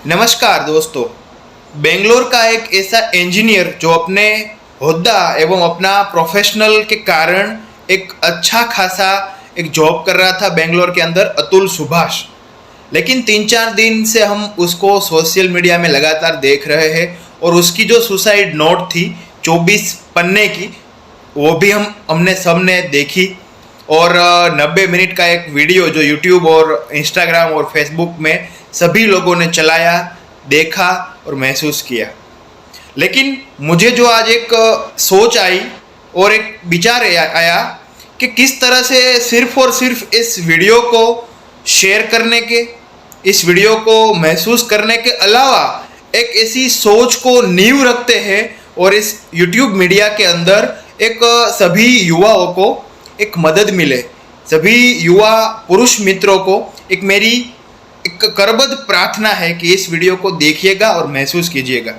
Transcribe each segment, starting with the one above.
नमस्कार दोस्तों। बेंगलोर का एक ऐसा इंजीनियर जो अपने होद्दा एवं अपना प्रोफेशनल के कारण एक अच्छा खासा एक जॉब कर रहा था बेंगलोर के अंदर, अतुल सुभाष। लेकिन 3-4 दिन से हम उसको सोशल मीडिया में लगातार देख रहे हैं और उसकी जो सुसाइड नोट थी 24 पन्ने की, वो भी हमने सबने देखी। और 90 मिनट का एक वीडियो जो यूट्यूब और इंस्टाग्राम और फेसबुक में सभी लोगों ने चलाया, देखा और महसूस किया। लेकिन मुझे जो आज एक सोच आई और एक विचार आया कि किस तरह से सिर्फ और सिर्फ इस वीडियो को शेयर करने के, इस वीडियो को महसूस करने के अलावा एक ऐसी सोच को नींव रखते हैं और इस यूट्यूब मीडिया के अंदर एक सभी युवाओं को एक मदद मिले, सभी युवा पुरुष मित्रों को एक मेरी एक करबद्ध प्रार्थना है कि इस वीडियो को देखिएगा और महसूस कीजिएगा।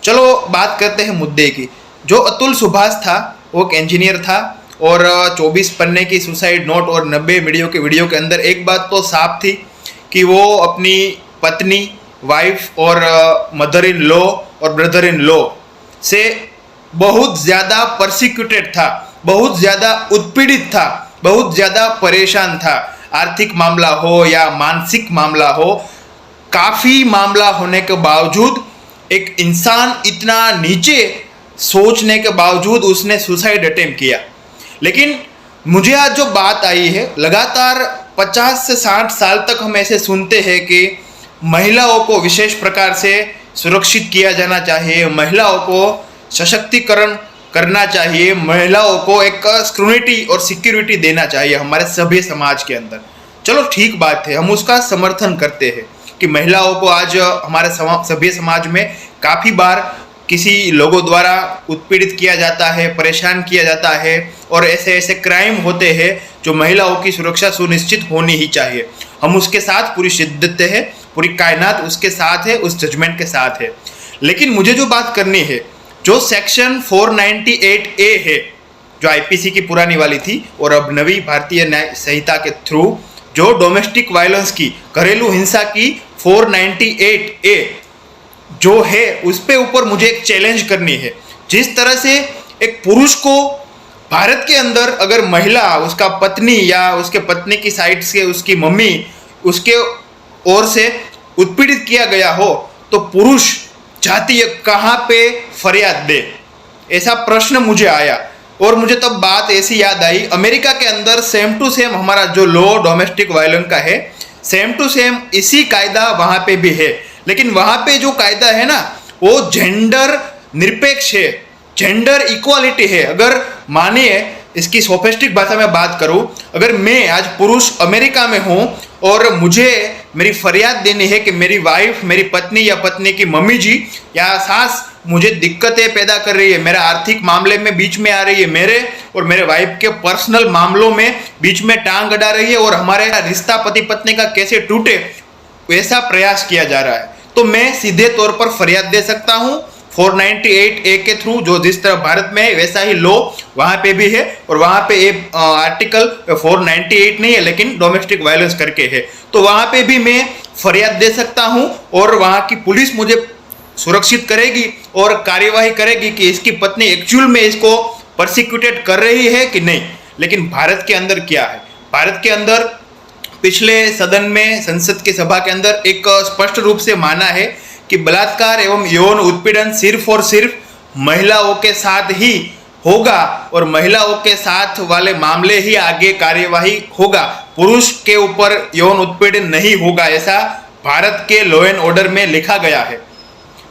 चलो बात करते हैं मुद्दे की। जो अतुल सुभाष था वो एक इंजीनियर था और 24 पन्ने की सुसाइड नोट और 90 वीडियो के अंदर एक बात तो साफ थी कि वो अपनी पत्नी, वाइफ और मदर इन लॉ और ब्रदर इन लॉ से बहुत ज़्यादा परसिक्यूटेड था, बहुत ज़्यादा उत्पीड़ित था, बहुत ज़्यादा परेशान था। आर्थिक मामला हो या मानसिक मामला हो, काफ़ी मामला होने के बावजूद एक इंसान इतना नीचे सोचने के बावजूद उसने सुसाइड अटेम्प्ट किया। लेकिन मुझे आज जो बात आई है, लगातार 50 से 60 साल तक हम ऐसे सुनते हैं कि महिलाओं को विशेष प्रकार से सुरक्षित किया जाना चाहिए, महिलाओं को सशक्तिकरण करना चाहिए, महिलाओं को एक स्क्रूनिटी और सिक्योरिटी देना चाहिए हमारे सभी समाज के अंदर। चलो ठीक बात है, हम उसका समर्थन करते हैं कि महिलाओं को आज हमारे सभी समाज में काफ़ी बार किसी लोगों द्वारा उत्पीड़ित किया जाता है, परेशान किया जाता है और ऐसे ऐसे क्राइम होते हैं जो महिलाओं की सुरक्षा सुनिश्चित होनी ही चाहिए। हम उसके साथ पूरी शिद्दत है, पूरी कायनात उसके साथ है, उस जजमेंट के साथ है। लेकिन मुझे जो बात करनी है, जो सेक्शन 498A है, जो आईपीसी की पुरानी वाली थी और अब नवी भारतीय न्याय संहिता के थ्रू जो डोमेस्टिक वायलेंस की, घरेलू हिंसा की 498A जो है, उस पे ऊपर मुझे एक चैलेंज करनी है। जिस तरह से एक पुरुष को भारत के अंदर अगर महिला, उसका पत्नी या उसके पत्नी की साइड से उसकी मम्मी उसके ओर से उत्पीड़ित किया गया हो, तो पुरुष जातीय कहाँ पे फरियाद दे, ऐसा प्रश्न मुझे आया। और मुझे तब बात ऐसी याद आई, अमेरिका के अंदर सेम टू सेम हमारा जो लॉ डोमेस्टिक वायलेंस का है, सेम टू सेम इसी कायदा वहाँ पे भी है। लेकिन वहाँ पे जो कायदा है ना, वो जेंडर निरपेक्ष है, जेंडर इक्वालिटी है। अगर मानिए, इसकी सोफिस्टिक भाषा में बात करूं, अगर मैं आज पुरुष अमेरिका में हूं और मुझे मेरी फरियाद देनी है कि मेरी वाइफ, मेरी पत्नी या पत्नी की मम्मी जी या सास मुझे दिक्कतें पैदा कर रही है, मेरा आर्थिक मामले में बीच में आ रही है, मेरे और मेरे वाइफ के पर्सनल मामलों में बीच में टांग अड़ा रही है और हमारे रिश्ता पति पत्नी का कैसे टूटे, वैसा प्रयास किया जा रहा है, तो मैं सीधे तौर पर फरियाद दे सकता हूँ 498A के थ्रू। जो जिस तरह भारत में है वैसा ही लॉ वहाँ पे भी है और वहाँ पे एक आर्टिकल 498 नहीं है लेकिन डोमेस्टिक वायलेंस करके है, तो वहाँ पे भी मैं फरियाद दे सकता हूँ और वहाँ की पुलिस मुझे सुरक्षित करेगी और कार्यवाही करेगी कि इसकी पत्नी एक्चुअल में इसको परसिक्यूटेड कर रही है कि नहीं। लेकिन भारत के अंदर क्या है, भारत के अंदर पिछले सदन में, संसद की सभा के अंदर एक स्पष्ट रूप से माना है कि बलात्कार एवं यौन उत्पीड़न सिर्फ और सिर्फ महिलाओं के साथ ही होगा और महिलाओं के साथ वाले मामले ही आगे कार्यवाही होगा, पुरुष के ऊपर यौन उत्पीड़न नहीं होगा, ऐसा भारत के लॉ एंड ऑर्डर में लिखा गया है।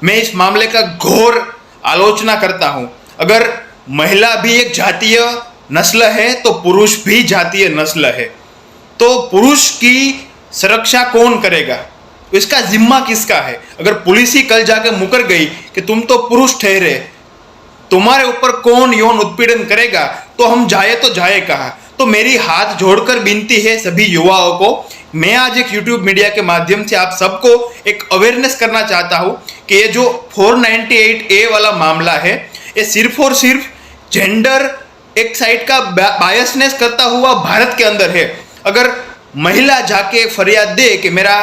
मैं इस मामले का घोर आलोचना करता हूं। अगर महिला भी एक जातीय नस्ल है तो पुरुष भी जातीय नस्ल है, तो पुरुष की सुरक्षा कौन करेगा, इसका जिम्मा किसका है? अगर पुलिस ही कल जाकर मुकर गई कि तुम तो पुरुष ठहरे, तुम्हारे ऊपर कौन यौन उत्पीड़न करेगा, तो हम जाए तो जाए कहाँ? तो मेरी हाथ जोड़कर विनती है सभी युवाओं को, मैं आज एक यूट्यूब मीडिया के माध्यम से आप सबको एक अवेयरनेस करना चाहता हूँ कि ये जो 498A वाला मामला है, ये सिर्फ और सिर्फ जेंडर एक साइड का बायसनेस करता हुआ भारत के अंदर है। अगर महिला जाके फरियाद दे कि मेरा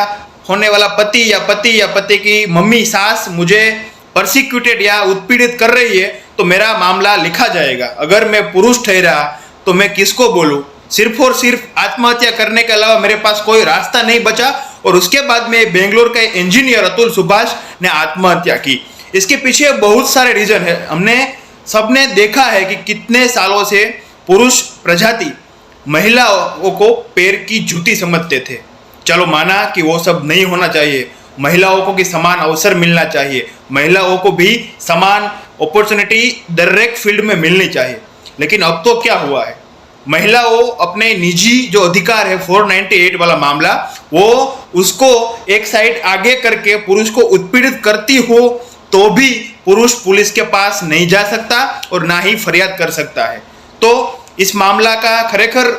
होने वाला पति या पति की मम्मी सास मुझे परसिक्यूटेड या उत्पीड़ित कर रही है तो मेरा मामला लिखा जाएगा। अगर मैं पुरुष ठहरा तो मैं किसको बोलूं? सिर्फ और सिर्फ आत्महत्या करने के अलावा मेरे पास कोई रास्ता नहीं बचा। और उसके बाद में बेंगलोर का इंजीनियर अतुल सुभाष ने आत्महत्या की। इसके पीछे बहुत सारे रीजन है। हमने सबने देखा है कि कितने सालों से पुरुष प्रजाति महिलाओं को पैर की जूती समझते थे। चलो माना कि वो सब नहीं होना चाहिए, महिलाओं को कि समान अवसर मिलना चाहिए, महिलाओं को भी समान अपॉर्चुनिटी डायरेक्ट फील्ड में मिलनी चाहिए। लेकिन अब तो क्या हुआ है, महिलाओं अपने निजी जो अधिकार है 498 वाला मामला, वो उसको एक साइड आगे करके पुरुष को उत्पीड़ित करती हो तो भी पुरुष पुलिस के पास नहीं जा सकता और ना ही फरियाद कर सकता है। तो इस मामला का खरेखर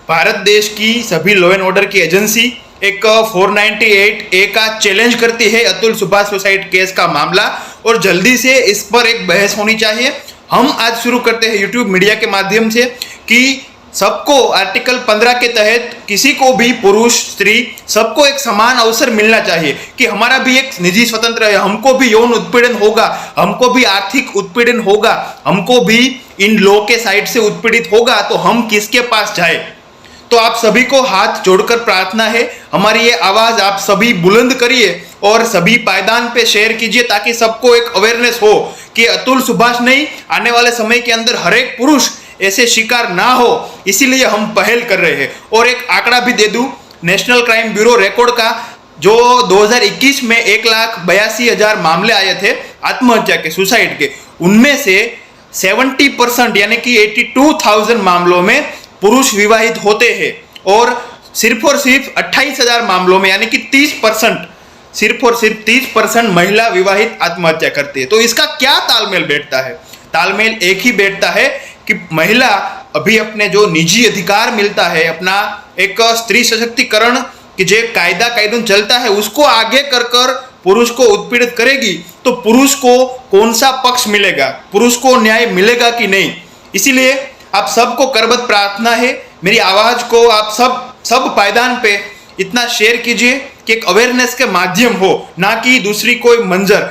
भारत देश की सभी लॉ एंड ऑर्डर की एजेंसी एक 498A का चैलेंज करती है अतुल सुभाष सुसाइड केस का मामला, और जल्दी से इस पर एक बहस होनी चाहिए। हम आज शुरू करते हैं यूट्यूब मीडिया के माध्यम से कि सबको आर्टिकल 15 के तहत किसी को भी पुरुष स्त्री सबको एक समान अवसर मिलना चाहिए कि हमारा भी एक निजी स्वतंत्र है, हमको भी यौन उत्पीड़न होगा, हमको भी आर्थिक उत्पीड़न होगा, हमको भी इन लॉ के साइड से उत्पीड़ित होगा, तो हम किसके पास जाए? तो आप सभी को हाथ जोड़कर प्रार्थना है, हमारी ये आवाज आप सभी बुलंद करिए और सभी पायदान पे शेयर कीजिए ताकि सबको एक अवेयरनेस हो कि अतुल सुभाष नहीं, आने वाले समय के अंदर हर एक पुरुष ऐसे शिकार ना हो। इसीलिए हम पहल कर रहे हैं। और एक आंकड़ा भी दे दूं, नेशनल क्राइम ब्यूरो रिकॉर्ड का, जो 2021 में 1,82,000 मामले आए थे आत्महत्या के, सुसाइड के, उनमें से 70% यानी कि 82,000 मामलों में पुरुष विवाहित होते हैं और सिर्फ 28,000 मामलों में यानी कि 30%, सिर्फ और सिर्फ 30% महिला विवाहित आत्महत्या करती है। तो इसका क्या तालमेल बैठता है? तालमेल एक ही बैठता है कि महिला अभी अपने जो निजी अधिकार मिलता है, अपना एक स्त्री सशक्तिकरण कि जो कायदा कानून चलता है उसको आगे कर कर पुरुष को उत्पीड़ित करेगी तो पुरुष को कौन सा पक्ष मिलेगा, पुरुष को न्याय मिलेगा कि नहीं? इसीलिए आप सबको करबद्ध प्रार्थना है, मेरी आवाज को आप सब पायदान पे इतना शेयर कीजिए कि एक अवेयरनेस के माध्यम हो, ना कि दूसरी कोई मंजर।